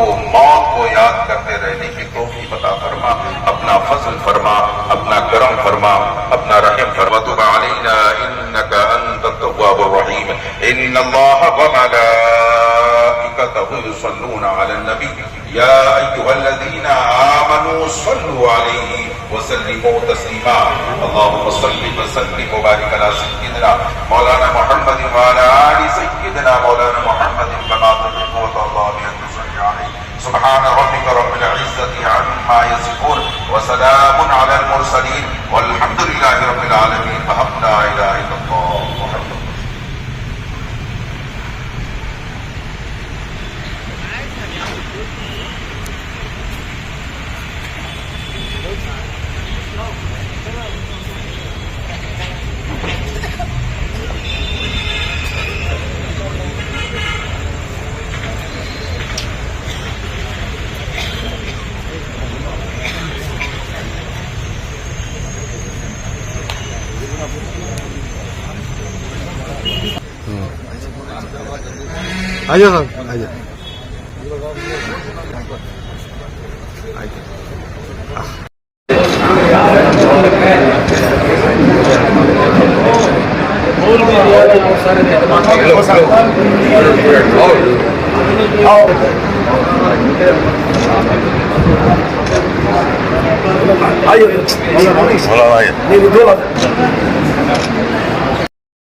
हमको मौत को याद करते रहने की तौफीक अता फरमा, अपना फजल फरमा, अपना करम फरमा, अपना रहम फरमा। तुब अलैना इन्नका अंतत तव्वाबुर रहीम। इन्नल्लाह व मलाइकतहु युसल्लूना अलन नबी या अय्युहल्लज़ीना आमनू सल्लु अलैहि व सल्लिमू तस्लीमा। अल्लाहुम्मा सल्लि व सल्लिम व बारिक अला सय्यिदिना मौलाना मुहम्मद व अला आलि सय्यिदिना मौलाना मुहम्मद कमा तुहिब्बु व तर्ज़ा अन तुसल्ली अलैहि। सुब्हान रब्बिका रब्बिल इज़्ज़ति अम्मा यसिफून व सलामुन अलल मुरसलीन वल्हम्दुलिल्लाहि रब्बिल आलमीन। ला इलाहा इल्लल्लाह। आ जाओ साहब, आ जाओ।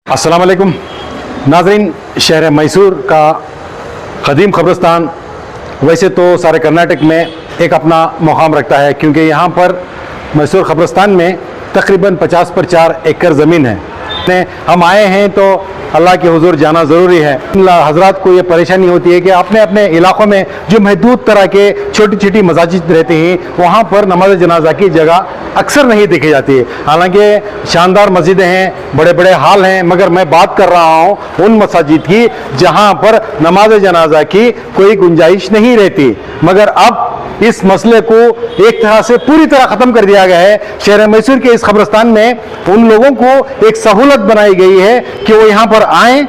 अस्सलाम वालेकुम नाज़रीन। शहर मैसूर का क़दीम क़ब्रिस्तान वैसे तो सारे कर्नाटक में एक अपना मुक़ाम रखता है, क्योंकि यहाँ पर मैसूर क़ब्रिस्तान में तकरीबन 50 पर 4 एकड़ ज़मीन है। हम आए हैं तो अल्लाह के हुजूर जाना ज़रूरी है। हज़रात को ये परेशानी होती है कि अपने अपने इलाक़ों में जो महदूद तरह के छोटी छोटी मसाजिद रहती हैं, वहाँ पर नमाज जनाजा की जगह अक्सर नहीं देखी जाती है। हालांकि शानदार मस्जिदें हैं, बड़े बड़े हाल हैं, मगर मैं बात कर रहा हूँ उन मसाजिद की जहाँ पर नमाज जनाजा की कोई गुंजाइश नहीं रहती। मगर अब इस मसले को एक तरह से पूरी तरह ख़त्म कर दिया गया है। शहर मैसूर के इस क़ब्रिस्तान में उन लोगों को एक सहूलत बनाई गई है कि वो यहाँ पर आएँ,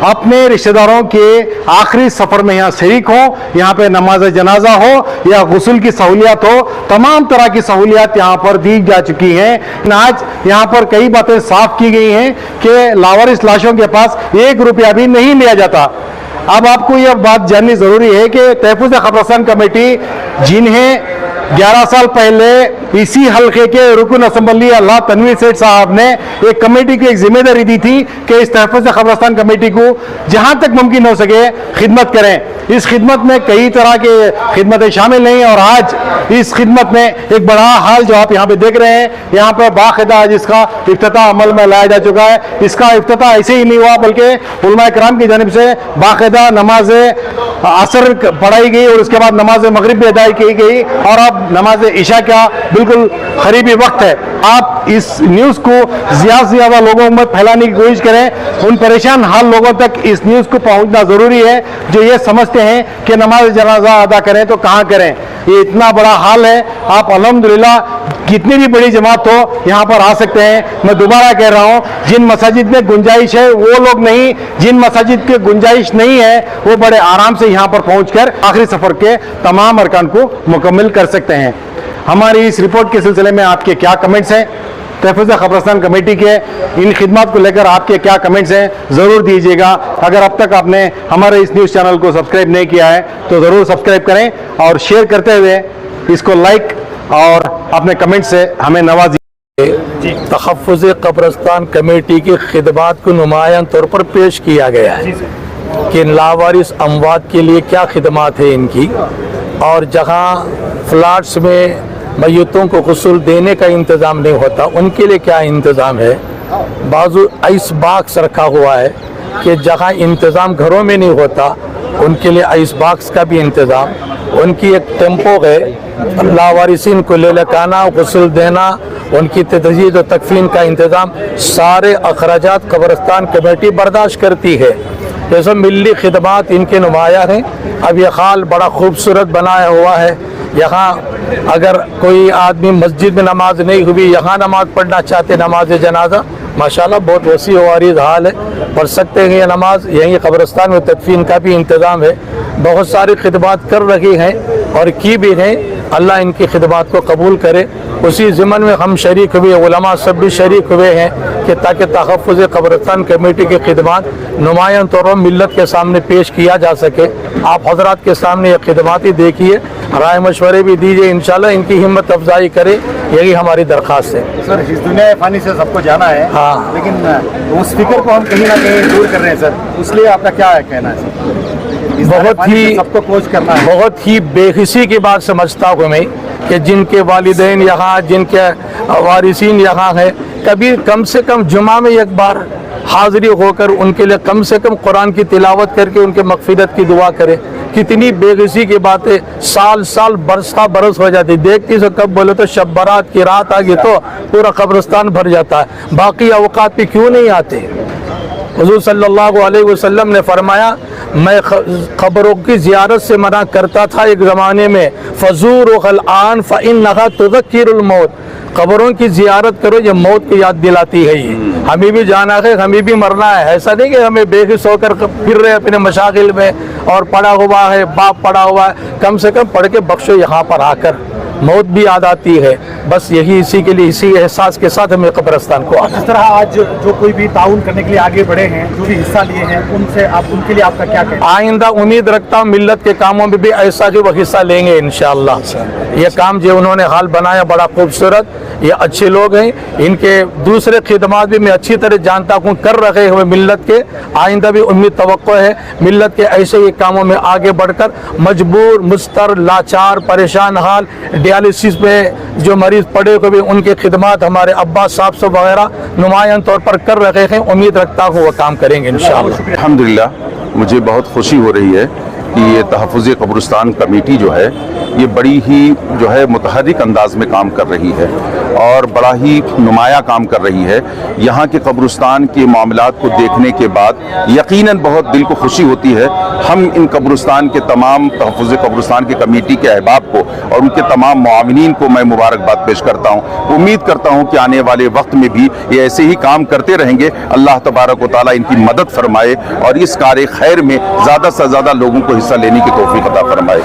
अपने रिश्तेदारों के आखिरी सफ़र में यहाँ शरीक हो, यहाँ पे नमाज जनाजा हो या गुस्ल की सहूलियत हो, तमाम तरह की सहूलियत यहाँ पर दी जा चुकी हैं। आज यहाँ पर कई बातें साफ की गई हैं कि लावारिस लाशों के पास 1 रुपया भी नहीं लिया जाता। अब आपको यह बात जाननी ज़रूरी है कि तहफ़्फ़ुज़ क़ब्रिस्तान कमेटी, जिन्हें 11 साल पहले इसी हल्के के रुकन असम्बली अल्लाह तनवीर सेठ साहब ने एक कमेटी की एक जिम्मेदारी दी थी कि इस तहफ़्फ़ुज़ क़ब्रिस्तान कमेटी को जहाँ तक मुमकिन हो सके खिदमत करें। इस खिदमत में कई तरह के खिदमतें शामिल नहीं, और आज इस खिदमत में एक बड़ा हाल जो आप यहाँ पे देख रहे हैं, यहाँ पर बाकायदा जिसका इफ्तिताह अमल में लाया जा चुका है। इसका इफ्तिताह ऐसे ही नहीं हुआ, बल्कि उलमा किराम की जानिब से बाकायदा नमाज असर पढ़ाई गई और उसके बाद नमाज मगरिब भी अदा की गई, और अब नमाज इशा का बिल्कुल करीबी वक्त है। आप इस न्यूज़ को ज़्यादा से ज़्यादा लोगों में फैलाने की कोशिश करें। उन परेशान हाल लोगों तक इस न्यूज़ को पहुंचना ज़रूरी है जो ये समझते हैं कि नमाज जनाजा अदा करें तो कहाँ करें। ये इतना बड़ा हाल है, आप अल्हम्दुलिल्लाह कितनी भी बड़ी जमात हो यहाँ पर आ सकते हैं। मैं दोबारा कह रहा हूँ, जिन मसाजिद में गुंजाइश है वो लोग नहीं, जिन मसाजिद की गुंजाइश नहीं है वो बड़े आराम से यहाँ पर पहुँचकर आखिरी सफ़र के तमाम अरकान को मुकम्मल कर सकते हैं। हमारी इस रिपोर्ट के सिलसिले में आपके क्या कमेंट्स हैं? तहफ़्फ़ुज़ क़ब्रिस्तान कमेटी के इन खिदमत को लेकर आपके क्या कमेंट्स हैं, ज़रूर दीजिएगा। अगर अब तक आपने हमारे इस न्यूज़ चैनल को सब्सक्राइब नहीं किया है तो ज़रूर सब्सक्राइब करें, और शेयर करते हुए इसको लाइक और अपने कमेंट से हमें नवाजिए। तहफ़्फ़ुज़ क़ब्रिस्तान कमेटी की खिदमत को नुमायां तौर पर पेश किया गया है कि लावारिस अमवात के लिए क्या खिदमत है इनकी, और जहाँ फ्लैट्स में मैयतों को गुस्ल देने का इंतज़ाम नहीं होता उनके लिए क्या इंतज़ाम है। बाजू आइस बॉक्स रखा हुआ है कि जहाँ इंतज़ाम घरों में नहीं होता उनके लिए आइस बॉक्स का भी इंतज़ाम। उनकी एक टेम्पो है, लावारिसिन को ले लकाना, गुस्ल देना, उनकी तजहीज़ और तकफीन का इंतज़ाम, सारे अखराजात क़ब्रिस्तान कमेटी बर्दाश्त करती है। ये सब मिली खिदमत इनके नुमाया हैं। अब यह खाल बड़ा खूबसूरत बनाया हुआ है। यहाँ अगर कोई आदमी मस्जिद में नमाज नहीं हुई, यहाँ नमाज पढ़ना चाहते, नमाज जनाजा, माशाल्लाह बहुत वसी वारिज हाल है, पढ़ सकते हैं ये नमाज। यहीं क़ब्रिस्तान में तदफीन का भी इंतज़ाम है। बहुत सारी खिदमत कर रही हैं और की भी हैं। अल्लाह इनकी खिदमत को कबूल करे। उसी ज़िमन में हम शरीक हुए, उलमा सब भी शरीक हुए हैं कि ताकि तहफ़्फ़ुज़ क़ब्रिस्तान कमेटी की खिदमत नुमायां तौर पर मिल्लत के सामने पेश किया जा सके। आप हजरात के सामने ये खिदमत ही देखिए, राय मशवरे भी दीजिए, इंशाल्लाह इनकी हिम्मत अफजाई करे, यही हमारी दरख्वास्त है। सर इस दुनिया फ़ानी से सबको जाना है, हाँ। लेकिन उस फिक्र को हम कहीं ना कहीं दूर कर रहे हैं सर, इसलिए आपका क्या कहना है सर? इस दुनिया फ़ानी से सबको कोच करना है। बहुत ही बेहिसी की बात समझता हूँ मैं कि जिनके वालिदैन यहाँ, जिनके वारिसीन यहाँ हैं, कभी कम से कम जुमा में एक बार हाज़िरी होकर उनके लिए कम से कम कुरान की तिलावत करके उनके मग़फ़िरत की दुआ करें। कितनी बेगसी की बातें, साल साल बरसा बरस हो जाती। देखती तो कब बोले तो शब बारात की रात आ गई तो पूरा कब्रिस्तान भर जाता है, बाकी अवकात पे क्यों नहीं आते? हुज़ूर सल्लल्लाहु अलैहि वसल्लम ने फरमाया, मैं क़ब्रों की ज़ियारत से मना करता था एक ज़माने में, फ़ज़ूरुहल आन फ़इन्नहा तुज़क्किरुल मौत। क़ब्रों की ज़ियारत करो, ये मौत की याद दिलाती है। ये हमें भी जाना है, हमें भी मरना है। ऐसा नहीं कि हमें बेहिस होकर फिर रहे अपने मशागिल में और पड़ा हुआ है, बाप पड़ा हुआ है। कम से कम पढ़ के बख्शो, यहाँ पर आकर मौत भी याद आती है। बस यही इसी के लिए, इसी एहसास के साथ हमें कब्रिस्तान को आना। इस तरह आज जो कोई भी ताउन करने के लिए आगे बढ़े हैं, जो भी हिस्सा लिए हैं, उनसे आप, उनके लिए आपका क्या कहना है? आइंदा उम्मीद रखता हूँ मिल्लत के कामों में भी ऐसा ही वो हिस्सा लेंगे इंशाअल्लाह। ये काम जो उन्होंने हाल बनाया बड़ा खूबसूरत, ये अच्छे लोग हैं। इनके दूसरे खिदमात भी मैं अच्छी तरह जानता हूँ कर रहे हुए मिल्लत के। आइंदा भी उम्मीद तवक्को है मिल्लत के ऐसे ही कामों में आगे बढ़कर मजबूर, मुस्तर, लाचार, परेशान हाल, डायलिसिस में जो मरीज पड़े हुए उनके खिदमात हमारे अब्बास साहब से वगैरह नुमायां तौर पर कर रहे हैं। उम्मीद रखता हूँ वो काम करेंगे इंशाअल्लाह। अल्हम्दुलिल्लाह मुझे बहुत खुशी हो रही है कि ये तहफ़्फ़ुज़ क़ब्रिस्तान कमेटी जो है ये बड़ी ही जो है मुतहर्रिक अंदाज में काम कर रही है और बड़ा ही नुमाया काम कर रही है। यहाँ के कब्रिस्तान के मामलात को देखने के बाद यकीनन बहुत दिल को खुशी होती है। हम इन कब्रिस्तान के तमाम तहफ़्फ़ुज़ क़ब्रिस्तान के कमेटी के अहबाब को और उनके तमाम मुआविनीन को मैं मुबारकबाद पेश करता हूँ। उम्मीद करता हूँ कि आने वाले वक्त में भी ये ऐसे ही काम करते रहेंगे। अल्लाह तबारक व तआला इनकी मदद फरमाए और इस कार्य खैर में ज़्यादा से ज़्यादा लोगों को हिस्सा लेने की तौफीक अता फरमाए।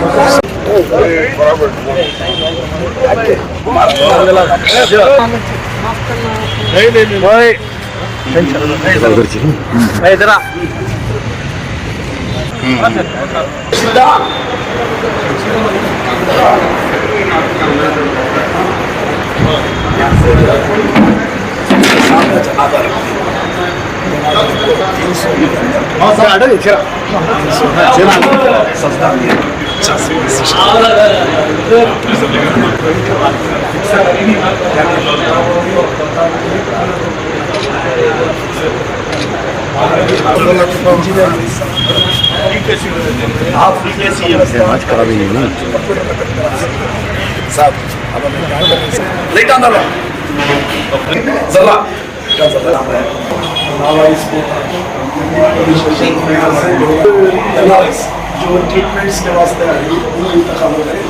जो ट्रीटमेंट्स के वास्ते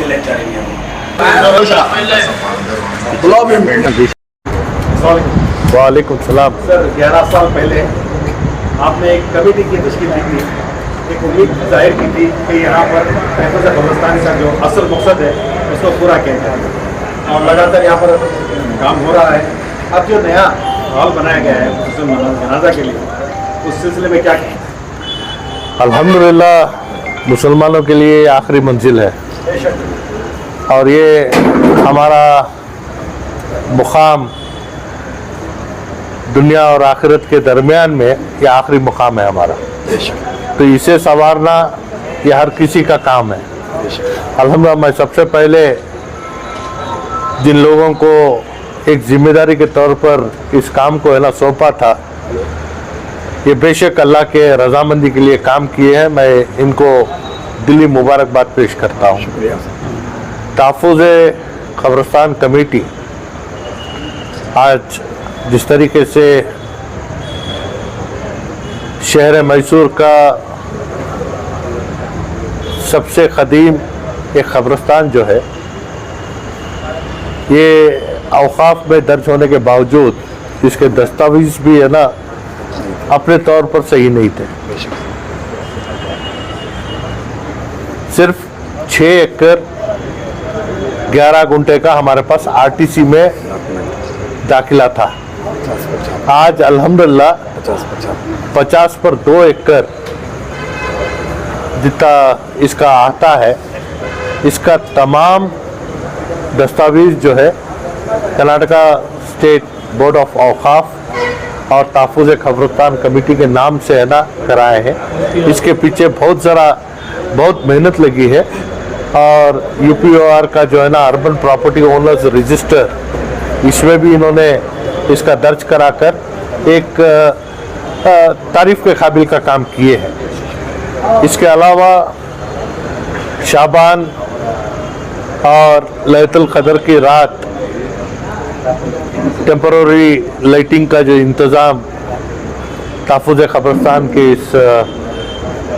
ले जाएंगे। वालेकुम सलाम। सर 11 साल पहले आपने एक कमेटी की तश्कील की थी, एक उम्मीद जाहिर की थी कि यहाँ पर तहफ़्फ़ुज़ क़ब्रिस्तान का जो असल मकसद है उसको पूरा किया जाए और लगातार यहाँ पर काम हो रहा है। अब जो नया हॉल बनाया गया है जनाजा के लिए, उस सिलसिले में क्या कहें? अल्हम्दुलिल्लाह मुसलमानों के लिए आखिरी मंजिल है और ये हमारा मुकाम दुनिया और आखिरत के दरमियान में ये आखिरी मुकाम है हमारा। तो इसे संवारना ये हर किसी का काम है। अल्हम्दुलिल्लाह मैं सबसे पहले जिन लोगों को एक जिम्मेदारी के तौर पर इस काम को है ना सौंपा था, ये बेशक अल्लाह के रजामंदी के लिए काम किए हैं। मैं इनको दिली मुबारकबाद पेश करता हूँ। तहफ़्फ़ुज़ क़ब्रिस्तान कमेटी आज जिस तरीके से शहर मैसूर का सबसे क़दीम एक क़ब्रिस्तान जो है, ये औक़ाफ़ में दर्ज होने के बावजूद इसके दस्तावेज़ भी है ना अपने तौर पर सही नहीं थे। सिर्फ 6 एकड़ 11 गुंठे का हमारे पास आरटीसी में दाखिला था। आज अल्हम्दुलिल्लाह 50 पर 2 एकड़ जितना इसका आता है, इसका तमाम दस्तावेज जो है कर्नाटका स्टेट बोर्ड ऑफ औकाफ और तहफ़्फ़ुज़ क़ब्रिस्तान कमेटी के नाम से है ना कराए हैं। इसके पीछे बहुत मेहनत लगी है और यूपीओआर का जो है ना अर्बन प्रॉपर्टी ओनर्स रजिस्टर, इसमें भी इन्होंने इसका दर्ज कराकर एक तारीफ के काबिल का काम किए हैं। इसके अलावा शाबान और लैलतुल क़द्र की रात टेम्पररी लाइटिंग का जो इंतज़ाम तहफ़्फ़ुज़ क़ब्रिस्तान के इस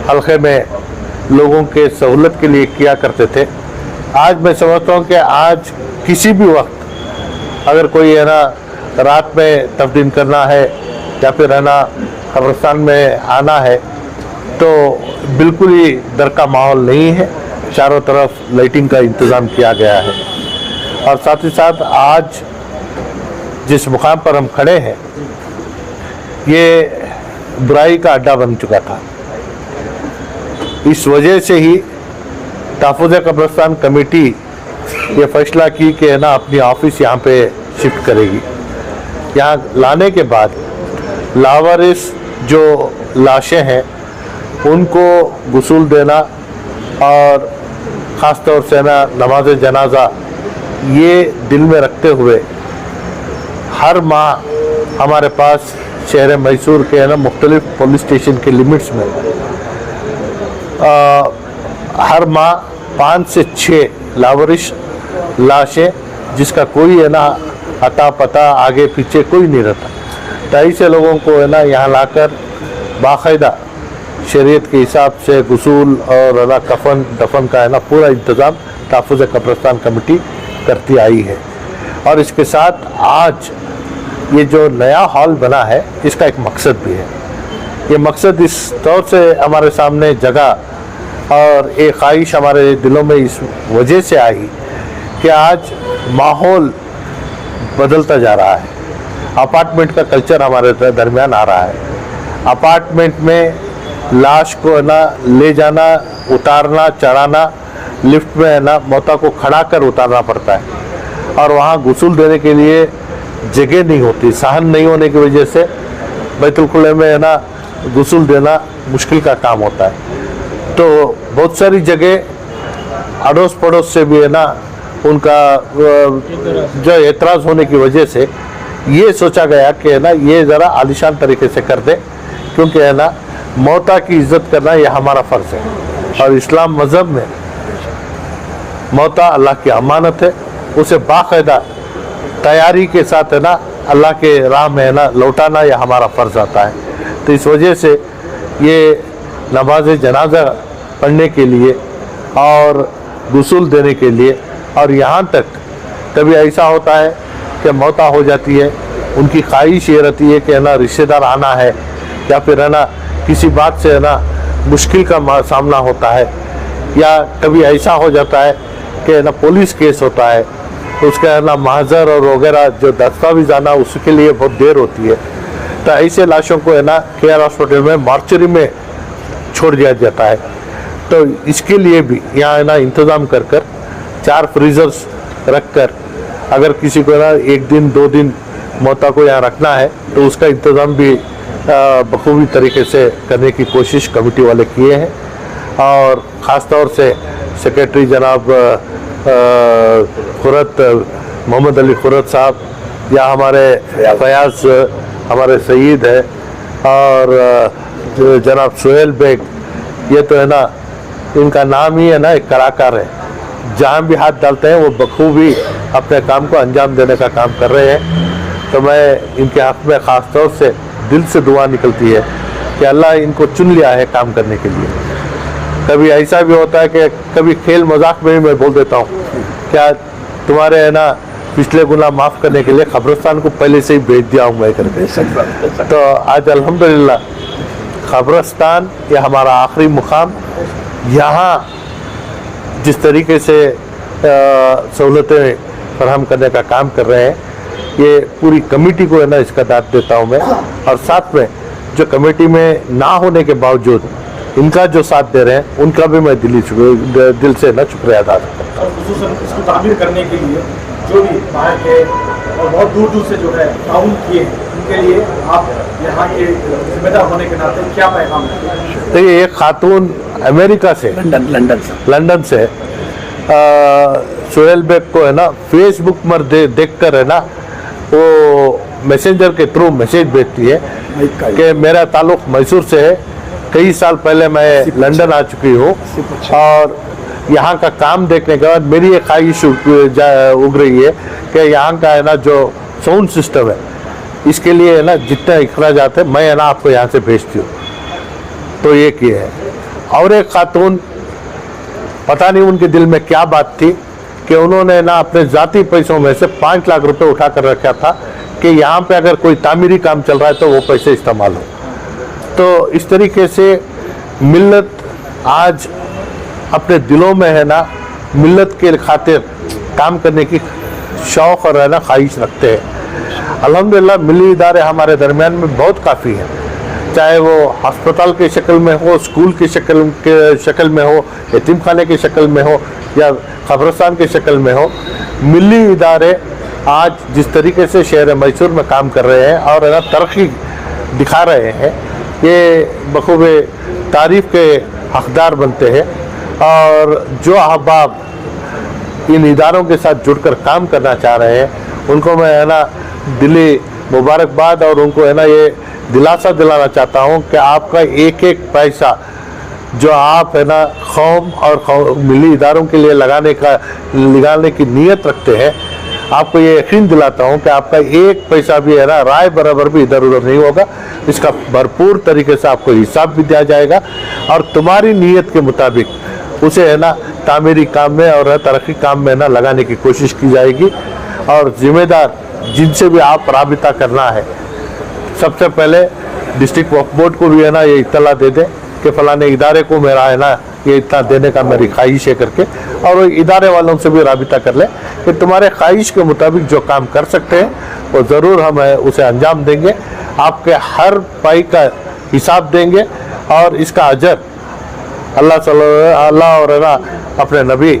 हल्के में लोगों के सहूलत के लिए किया करते थे। आज मैं समझता हूँ कि आज किसी भी वक्त अगर कोई है ना रात में तब्दील करना है या फिर है ना क़ब्रिस्तान में आना है तो बिल्कुल ही डर का माहौल नहीं है। चारों तरफ लाइटिंग का इंतज़ाम किया गया है और साथ ही साथ आज जिस मुकाम पर हम खड़े हैं ये बुराई का अड्डा बन चुका था। इस वजह से ही तहफ़्फ़ुज़ क़ब्रिस्तान कमेटी ये फैसला की कि है ना अपनी ऑफिस यहाँ पे शिफ्ट करेगी। यहाँ लाने के बाद लावारिस जो लाशें हैं उनको गुसूल देना और ख़ास तौर से ना नमाज जनाजा, ये दिल में रखते हुए हर माह हमारे पास शहर मैसूर के है ना मुख्तलिफ पुलिस स्टेशन के लिमिट्स में हर माह 5 से 6 लावारिस लाशें जिसका कोई है ना अता पता आगे पीछे कोई नहीं रहता, तो ऐसे लोगों को है ना यहाँ लाकर बाकायदा शरीयत के हिसाब से गुसूल और ना कफन दफन का है ना पूरा इंतज़ाम तहफ़्फ़ुज़ क़ब्रिस्तान कमेटी करती आई है। और इसके साथ आज ये जो नया हॉल बना है इसका एक मकसद भी है। ये मकसद इस तौर से हमारे सामने जगह और एक ख्वाहिश हमारे दिलों में इस वजह से आई कि आज माहौल बदलता जा रहा है। अपार्टमेंट का कल्चर हमारे दरमियान आ रहा है। अपार्टमेंट में लाश को है ना ले जाना, उतारना, चढ़ाना, लिफ्ट में है ना मौता को खड़ा कर उतारना पड़ता है और वहाँ गुसूल देने के लिए जगह नहीं होती। सहन नहीं होने की वजह से बैतुल खुले में है ना गुसूल देना मुश्किल का काम होता है। तो बहुत सारी जगह अड़ोस पड़ोस से भी है ना उनका जो एतराज़ होने की वजह से ये सोचा गया कि है ना ये ज़रा आलिशान तरीके से कर दे, क्योंकि है ना मौता की इज़्ज़त करना यह हमारा फ़र्ज़ है और इस्लाम मज़हब में मौता अल्लाह की अमानत है, उसे बाकायदा तैयारी के साथ है ना अल्लाह के राह में है ना लौटाना यह हमारा फ़र्ज़ आता है। तो इस वजह से ये नमाज जनाजा पढ़ने के लिए और गुसूल देने के लिए, और यहाँ तक कभी ऐसा होता है कि मौता हो जाती है, उनकी ख्वाहिश ये रहती है कि है ना रिश्तेदार आना है या फिर है ना किसी बात से है ना मुश्किल का सामना होता है, या कभी ऐसा हो जाता है कि है ना पुलिस केस होता है तो उसका है ना माजर और वगैरह जो दस्तावेज आना उसके लिए बहुत देर होती है। तो ऐसे लाशों को है ना केयर हॉस्पिटल में मार्चरी में छोड़ दिया जाता है। तो इसके लिए भी यहाँ है ना इंतज़ाम कर 4 फ्रीज़र्स रख कर अगर किसी को ना 1 दिन 2 दिन मौता को यहाँ रखना है तो उसका इंतज़ाम भी बखूबी तरीके से करने की कोशिश कमेटी वाले किए हैं। और ख़ास तौर से सेक्रेटरी जनाब खुरत मोहम्मद अली खुरत साहब या हमारे फयाज हमारे सईद है और जनाब सोहेल बेग, ये तो है ना इनका नाम ही है ना एक कलाकार है, जहाँ भी हाथ डालते हैं वो बखूबी अपने काम को अंजाम देने का काम कर रहे हैं। तो मैं इनके हक़ में ख़ास तौर से दिल से दुआ निकलती है कि अल्लाह इनको चुन लिया है काम करने के लिए। कभी ऐसा भी होता है कि कभी खेल मजाक में भी मैं बोल देता हूँ क्या तुम्हारे है ना पिछले गुनाह माफ़ करने के लिए कब्रिस्तान को पहले से ही भेज दिया हूँ मैं करके। तो आज अल्हम्दुलिल्लाह कब्रिस्तान ये हमारा आखिरी मुकाम, यहाँ जिस तरीके से सहूलतें फराहम करने का काम कर रहे हैं, ये पूरी कमेटी को है ना इसका दाद देता हूँ मैं। और साथ में जो कमेटी में ना होने के बावजूद इनका जो साथ दे रहे हैं उनका भी मैं दिल से ना शुक्रिया अदा करता हूँ। खुसूसन इसको तामीर करने के लिए जो भी बाहर के और बहुत दूर दूर से जो है ताउन किए उनके लिए आप यहाँ के जिम्मेदार होने के नाते क्या पैगाम है? देखिए, एक खातून अमेरिका से लंदन से सोहेल बेग को है ना फेसबुक पर देख कर है ना वो मैसेंजर के थ्रू मैसेज भेजती है कि मेरा ताल्लुक मैसूर से है, कई साल पहले मैं लंदन आ चुकी हूँ और यहाँ का काम देखने के बाद मेरी एक ख्वाहिश उग रही है कि यहाँ का है ना जो साउंड सिस्टम है इसके लिए है ना जितने अखराजात है मैं है ना आपको यहाँ से भेजती हूँ। तो ये किए है। और एक खातून, पता नहीं उनके दिल में क्या बात थी कि उन्होंने ना अपने ज़ाती पैसों में से 5 लाख रुपए उठा कर रखा था कि यहाँ पे अगर कोई तामीरी काम चल रहा है तो वो पैसे इस्तेमाल हो। तो इस तरीके से मिल्लत आज अपने दिलों में है ना मिल्लत के खातिर काम करने की शौक़ और है ना ख्वाहिश रखते हैं। अल्हम्दुलिल्लाह मिली इदारे हमारे दरमियान में बहुत काफ़ी हैं, चाहे वो अस्पताल के शक्ल में हो, स्कूल की शक्ल में हो, यतीम खाने की शक्ल में हो या कब्रिस्तान की शक्ल में हो। मिली इदारे आज जिस तरीके से शहर मैसूर में काम कर रहे हैं और है ना तरक्की दिखा रहे हैं, ये बखूबे तारीफ़ के हकदार बनते हैं। और जो अहबाब इन इदारों के साथ जुड़कर काम करना चाह रहे हैं उनको मैं है ना दिली मुबारकबाद और उनको है ना ये दिलासा दिलाना चाहता हूँ कि आपका एक एक पैसा जो आप है ना कौम और मिली इदारों के लिए लगाने की नीयत रखते हैं, आपको ये यकीन दिलाता हूँ कि आपका एक पैसा भी है ना राय बराबर भी इधर उधर नहीं होगा। इसका भरपूर तरीके से आपको हिसाब भी दिया जाएगा और तुम्हारी नीयत के मुताबिक उसे है ना तामीरी काम में और तरक्की काम में ना लगाने की कोशिश की जाएगी। और जिम्मेदार जिनसे भी आप राबिता करना है, सबसे पहले डिस्ट्रिक्ट वक्फ बोर्ड को भी है ना ये इत्तला दे दें कि फलाने इदारे को मेरा है ना ये इतना देने का मेरी ख्वाहिश है करके, और वो इदारे वालों से भी राबिता कर लें कि तुम्हारे ख्वाहिश के मुताबिक जो काम कर सकते हैं वो ज़रूर हम उसे अंजाम देंगे, आपके हर पाई का हिसाब देंगे और इसका अजर अल्लाह और है ना अपने नबी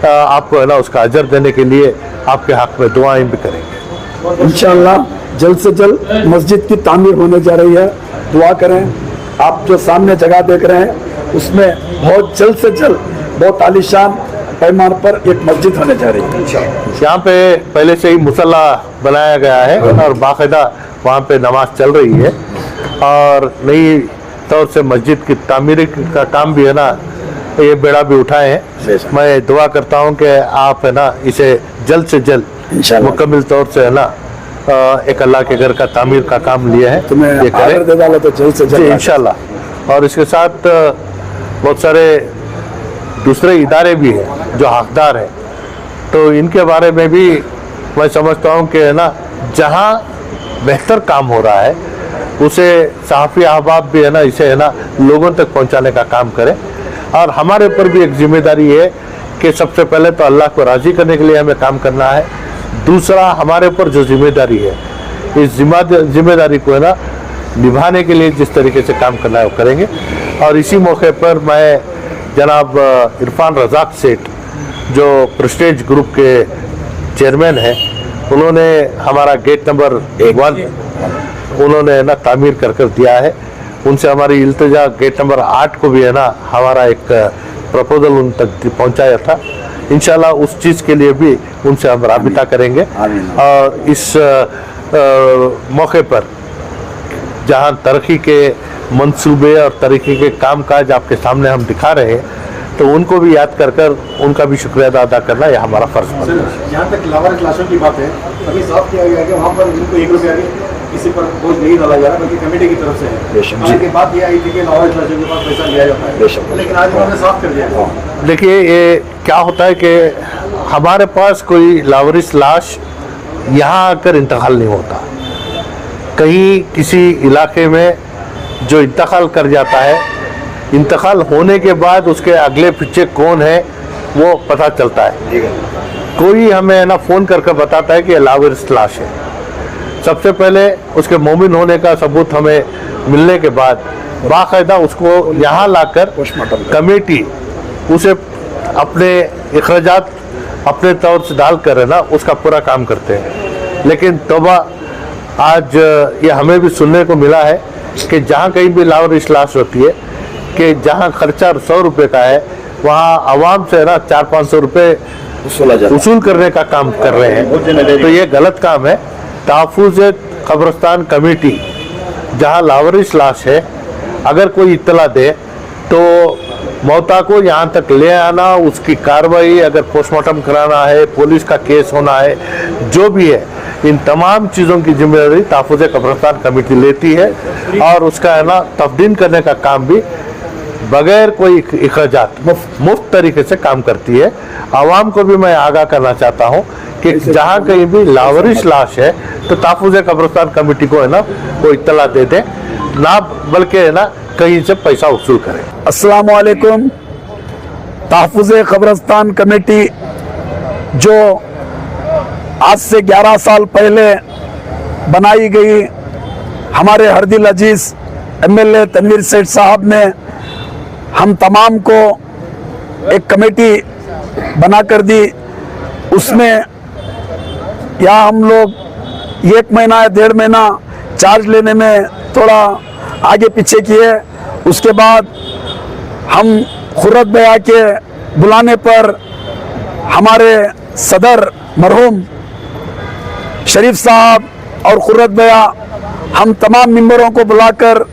आपको है ना उसका अजर देने के लिए आपके हक़ में दुआएं भी करेंगे। इंशाअल्लाह जल्द से जल्द मस्जिद की तामीर होने जा रही है, दुआ करें। आप जो सामने जगह देख रहे हैं उसमें बहुत जल्द से जल्द बहुत आलीशान पैमाने पर एक मस्जिद होने जा रही है। यहाँ पे पहले से ही मुसल्ला बनाया गया है और बाकायदा वहाँ पे नमाज चल रही है और नई तौर से मस्जिद की तामीर का काम भी है ना ये बेड़ा भी उठाए हैं। मैं दुआ करता हूँ कि आप है ना इसे जल्द से जल्द मुकम्मल तौर से है ना एक अल्लाह के घर का तामीर का काम लिए हैं तो मैं ये करें दे डालो तो जल्द से जल्द इंशाल्लाह। और इसके साथ बहुत सारे दूसरे इदारे भी हैं जो हकदार हैं, तो इनके बारे में भी मैं समझता हूँ कि है ना जहाँ बेहतर काम हो रहा है उसे सहाफ़ी अहबाब भी है ना इसे है ना लोगों तक पहुँचाने का काम करें। और हमारे ऊपर भी एक जिम्मेदारी है कि सबसे पहले तो अल्लाह को राज़ी करने के लिए हमें काम करना है, दूसरा हमारे ऊपर जो जिम्मेदारी है इस जिम्मेदारी को है ना निभाने के लिए जिस तरीके से काम करना है वो करेंगे। और इसी मौके पर मैं जनाब इरफान रज़ाक सेठ जो प्रेस्टीज ग्रुप के चेयरमैन हैं, उन्होंने हमारा गेट नंबर 1 उन्होंने ना तामीर कर दिया है। उनसे हमारी इल्तिजा गेट नंबर 8 को भी है ना हमारा एक प्रपोजल उन तक पहुंचाया था। इंशाल्लाह उस चीज़ के लिए भी उनसे हम राबिता करेंगे। और इस मौके पर जहां तरक्की के मंसूबे और तरक्की के कामकाज आपके सामने हम दिखा रहे हैं, तो उनको भी याद कर उनका भी शुक्रिया अदा करना यह हमारा फ़र्ज़ बनता है। यहाँ तक लावारिस लाशों की बात है, अभी साफ किया गया कि वहाँ पर इनको 1 रुपया भी किसी पर बोझ नहीं डाला जा रहा, बल्कि कमेटी की तरफ से है। हालांकि बात यह आई थी कि लावारिस लाशों के पास पैसा लिया जाता है, लेकिन आज उन्होंने साफ कर दिया। देखिए ये क्या होता है कि हमारे पास कोई लावारिस लाश यहाँ आकर इंतकाल नहीं होता। कहीं किसी इलाके में जो इंतकाल कर जाता है, इंतकाल होने के बाद उसके अगले पीछे कौन है वो पता चलता है। कोई हमें है ना फ़ोन करके बताता है कि ये लावारिस लाश है, सबसे पहले उसके मोमिन होने का सबूत हमें मिलने के बाद बाकायदा उसको यहाँ लाकर कमेटी उसे अपने अखराजात अपने तौर से डाल कर है ना उसका पूरा काम करते हैं। लेकिन तौबा, आज ये हमें भी सुनने को मिला है कि जहाँ कहीं भी लावारिस लाश होती है कि जहाँ खर्चा 100 रुपये का है वहाँ आवाम से ना 400-500 रुपये वसूल करने का काम कर रहे हैं, तो ये गलत काम है। तहफ़्फ़ुज़ कब्रिस्तान कमेटी जहाँ लावारिस लाश है, अगर कोई इत्तला दे तो मौता को यहाँ तक ले आना, उसकी कार्रवाई, अगर पोस्टमार्टम कराना है, पुलिस का केस होना है, जो भी है, इन तमाम चीज़ों की जिम्मेदारी तहफ़्फ़ुज़ कब्रिस्तान कमेटी लेती है और उसका है ना तफ्दीन करने का काम भी बगैर कोई अखराजात मुफ्त तरीके से काम करती है। आवाम को भी मैं आगाह करना चाहता हूँ कि जहाँ कहीं भी लावारिस लाश है तो तहफ़्फ़ुज़ कब्रिस्तान कमेटी को है ना वो इत्तला दे दें, ना बल्कि है ना कहीं से पैसा वसूल करें। अस्सलाम वालेकुम। तहफ़्फ़ुज़ कब्रिस्तान कमेटी जो आज से 11 साल पहले बनाई गई, हमारे हरदिल अजीज़ MLA तनवीर सेठ साहब ने हम तमाम को एक कमेटी बना कर दी। उसमें या हम लोग 1 महीना या 1.5 महीना चार्ज लेने में थोड़ा आगे पीछे किए। उसके बाद हम खुर्रत बया के बुलाने पर हमारे सदर मरहूम शरीफ साहब और खुर्रत बया हम तमाम मेंबरों को बुलाकर,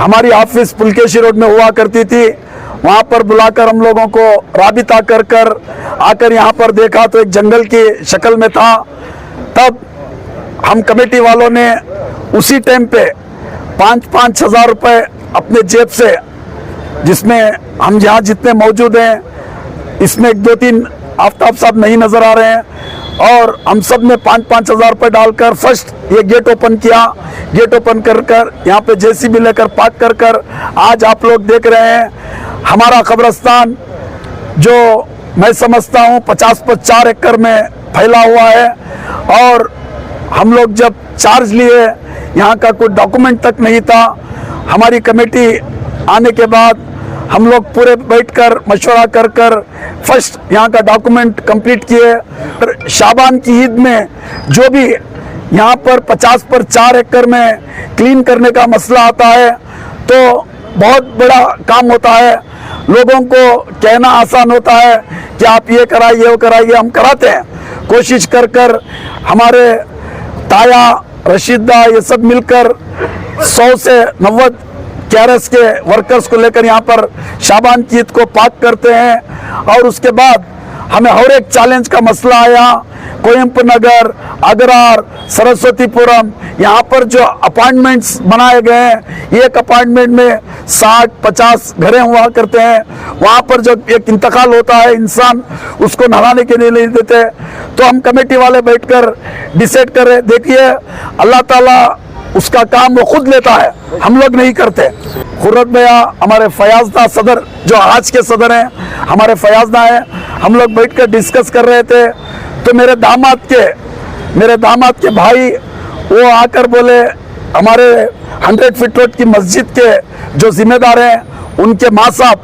हमारी ऑफिस पुलकेशी रोड में हुआ करती थी, वहाँ पर बुलाकर हम लोगों को राबिता कर कर आकर यहाँ पर देखा तो एक जंगल की शक्ल में था। तब हम कमेटी वालों ने उसी टाइम पे 5-5 हज़ार रुपये अपने जेब से, जिसमें हम यहाँ जितने मौजूद हैं इसमें 1-2-3 आफ्ताब साहब नहीं नज़र आ रहे हैं, और हम सब ने 5-5 हज़ार रुपये डालकर फर्स्ट ये गेट ओपन किया। गेट ओपन कर कर यहाँ पे JCB लेकर पार्क कर कर आज आप लोग देख रहे हैं हमारा कब्रिस्तान, जो मैं समझता हूँ 50 पर 4 एकड़ में फैला हुआ है। और हम लोग जब चार्ज लिए, यहाँ का कोई डॉक्यूमेंट तक नहीं था। हमारी कमेटी आने के बाद हम लोग पूरे बैठकर मशवरा कर कर फर्स्ट यहाँ का डॉक्यूमेंट कंप्लीट किए। शाबान की ईद में जो भी यहाँ पर 50 पर 4 एकड़ में क्लीन करने का मसला आता है तो बहुत बड़ा काम होता है। लोगों को कहना आसान होता है कि आप ये कराइए वो कराइए, हम कराते हैं कोशिश कर कर। हमारे ताया रशीदा ये सब मिलकर 100 से 90 KRS के वर्कर्स को लेकर यहाँ पर शाबान की ईद को पाक करते हैं। और उसके बाद हमें हर एक चैलेंज का मसला आया, कोयम्पुर नगर, अगरार, सरस्वतीपुरम, यहाँ पर जो अपार्टमेंट्स बनाए गए हैं, एक अपार्टमेंट में 60-50 घरें हुआ करते हैं। वहाँ पर जब एक इंतकाल होता है इंसान, उसको नहाने के लिए नहीं देते, तो हम कमेटी वाले बैठकर डिसाइड कर रहे, देखिए अल्लाह ताला उसका काम वो खुद लेता है, हम लोग नहीं करते। खुर्रत भैया हमारे फयाजदा सदर, जो आज के सदर हैं, हमारे फयाजदा हैं, हम लोग बैठकर डिस्कस कर रहे थे तो मेरे दामाद के भाई वो आकर बोले, हमारे 100 फीट रोड की मस्जिद के जो जिम्मेदार हैं उनके माँ साहब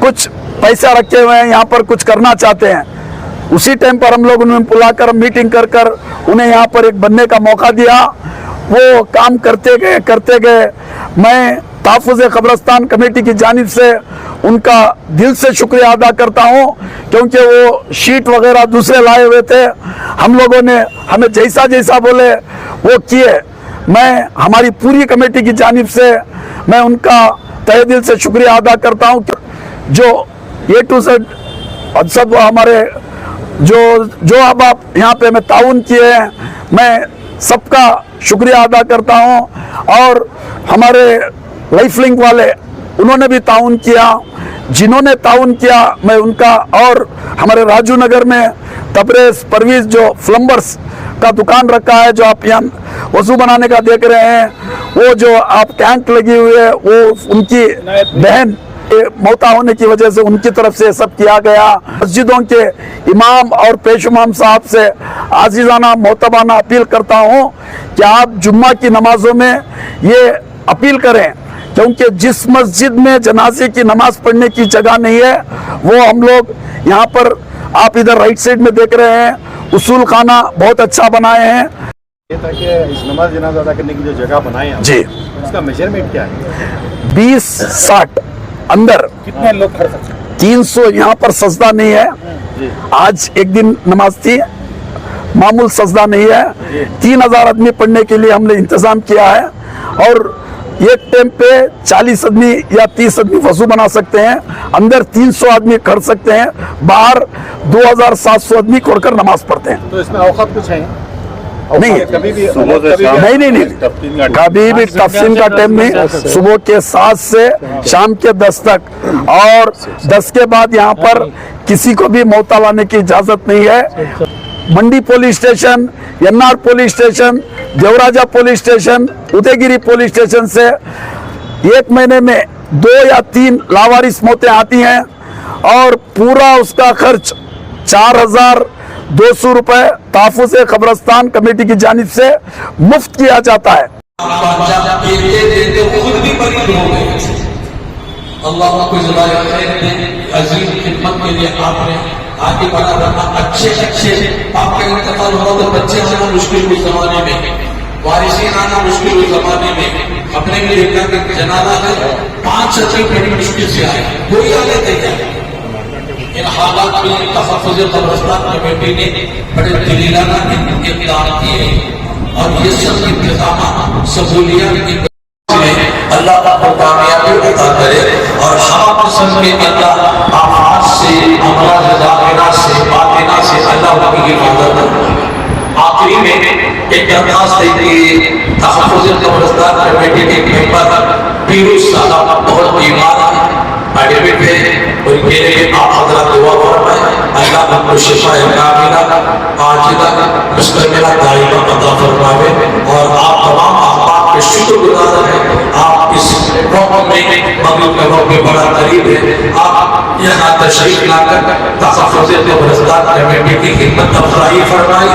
कुछ पैसा रखे हुए हैं, यहाँ पर कुछ करना चाहते हैं। उसी टाइम पर हम लोग उन्हें बुलाकर मीटिंग कर कर उन्हें यहाँ पर एक बनने का मौका दिया। वो काम करते गए। मैं तहफ़्फ़ुज़ कब्रिस्तान कमेटी की जानिब से उनका दिल से शुक्रिया अदा करता हूँ, क्योंकि वो शीट वगैरह दूसरे लाए हुए थे, हम लोगों ने हमें जैसा जैसा बोले वो किए। मैं हमारी पूरी कमेटी की जानिब से मैं उनका तहे दिल से शुक्रिया अदा करता हूँ, जो A to Z और सब हमारे जो अब आप यहाँ पे मैं ताउन किए हैं, मैं सबका शुक्रिया अदा करता हूँ। और हमारे लाइफ लिंक वाले उन्होंने भी ताउन किया, जिन्होंने ताउन किया मैं उनका, और हमारे राजू नगर में तबरेज परवीज जो प्लम्बर्स का दुकान रखा है, जो आप यहाँ वजू बनाने का देख रहे हैं, वो जो आप टैंक लगी हुई है वो उनकी बहन मौता होने की वजह से उनकी तरफ से सब किया गया। मस्जिदों के इमाम और पेश इमाम साहब से आजीजाना मोतबाना अपील करता हूँ कि आप जुम्मा की नमाजों में ये अपील करें, क्योंकि जिस मस्जिद में जनाजे की नमाज पढ़ने की जगह नहीं है वो हम लोग यहाँ पर, आप इधर राइट साइड में देख रहे हैं, उसूल खाना बहुत अच्छा बनाए हैं। ये था कि इस नमाज जनाजा अदा करने की जो जगह बनाए हैं जी, उसका मेजरमेंट क्या है? 20-60 अंदर कितने लोग खड़ सकते हैं? 300। यहाँ पर सजदा नहीं है, आज एक दिन नमाज थी, मामूल सजदा नहीं है। 3000 आदमी पढ़ने के लिए हमने इंतजाम किया है और एक टाइम पे 40 आदमी या 30 आदमी वजू बना सकते हैं। अंदर 300 आदमी खड़ सकते हैं, बाहर 2700 आदमी खोलकर नमाज पढ़ते हैं। तो इसमें औकात कुछ है? नहीं, कभी भी नहीं, कभी भी तफसीम का टाइम नहीं, सुबह के 7 से शाम के 10 तक, और 10 के बाद यहाँ पर किसी को भी मौता लाने की इजाजत नहीं है। Mandi police station, NR police station, Devaraja police station, Udayagiri police station से एक महीने में 2 या 3 लावारिस मौतें आती हैं और पूरा उसका खर्च 4200 रुपए तहफ़्फ़ुज़ कब्रिस्तान कमेटी की जानिब से मुफ्त किया जाता है। खुद भी परेशान हो गए। अल्लाह को अजीम खिदमत के लिए आपने आगे बढ़ा रखा। अच्छे आपका इंतकाल हुआ तो बच्चे आना मुश्किल उस जमाने में, वारिसीन आना मुश्किल उस जमाने में, अपने लिए जनाजा है 5 बड़ी मुश्किल से आए, कोई आ लेते हैं। इन हालात में तहफ़्फ़ुज़ कब्रिस्तान कमेटी ने बड़े दिलीलाना इक़दाम किए और ये सब इंतजाम सहूलियत अल्लाह आपको कामयाबी अता करे और हम किस्म के अल्लाह आफात से, अमराज़ ज़ाहिरा से, बातिना से अल्लाह की हिफाजत करे। आखिरी में एक दरखास्त है कि तहफ़्फ़ुज़ कब्रिस्तान कमेटी के मेंबर पीरूज़ साहब बहुत बीमार हैं, एडमिट हैं, उनके लिए आप हज़रात दुआ फरमाएं, अल्लाह उनको शिफ़ाए कामिला आजिला मुस्तमिला दाइमा अता फरमावे। और आप तमाम अहबाब के शुक्रगुज़ार हैं, आप इस कौम में मगरिब के वक्त में बड़ा करीब है, आप यहाँ तशरीफ लाकर तहफ़्फ़ुज़ कब्रिस्तान कमेटी की खिदमत अफज़ाई फरमाई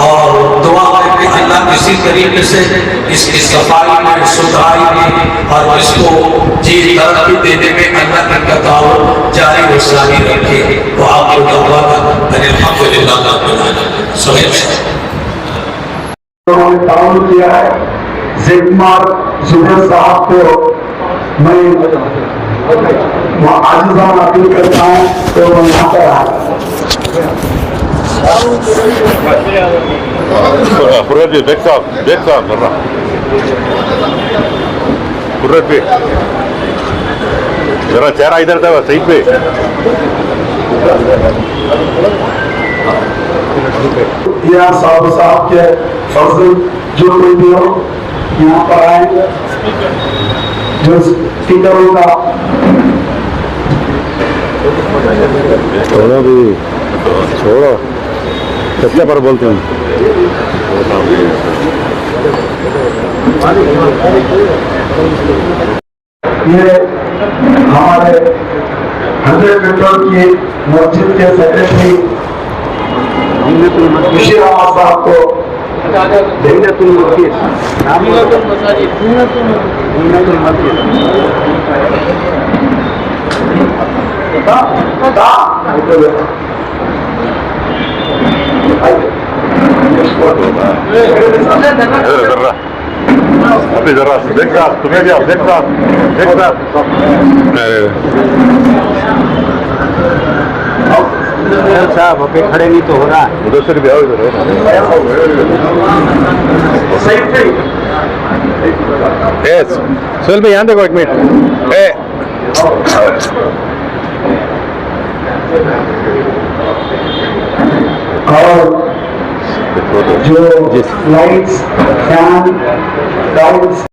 और दुआ करके अल्लाह इसी तरीके से इसकी सफाई में, सुथराई में और इसको जी तरक्की देने में अल्लाह का ताउन जारी व सारी रखे। तो आप लोग अल्हम्दुलिल्लाह ताउन किया है। ज़िम्मार जुबैर साहब को मैं आजिज़ाना अपील करता हूँ तो वो यहाँ पर आए। जरा चेहरा इधर था सही पे। या साहब के फजल जो कोई भी हो यहाँ पर आए, जो स्पीकर होगा छोड़ो भी, छोड़ो, सच्चा पर बोलते हैं। ये हमारे 100 मीटर की मस्जिद के सेक्रेटरी मुशीर अहमद साहब को अभी जरा देखा तुम्हें भी, देखा साहब अभी खड़े नहीं तो हो रहा है। उधर से भी आओ, इधर सोहेल भाई यहाँ देखो एक मिनट। और जो लाइट्स, फैन, लाइट्स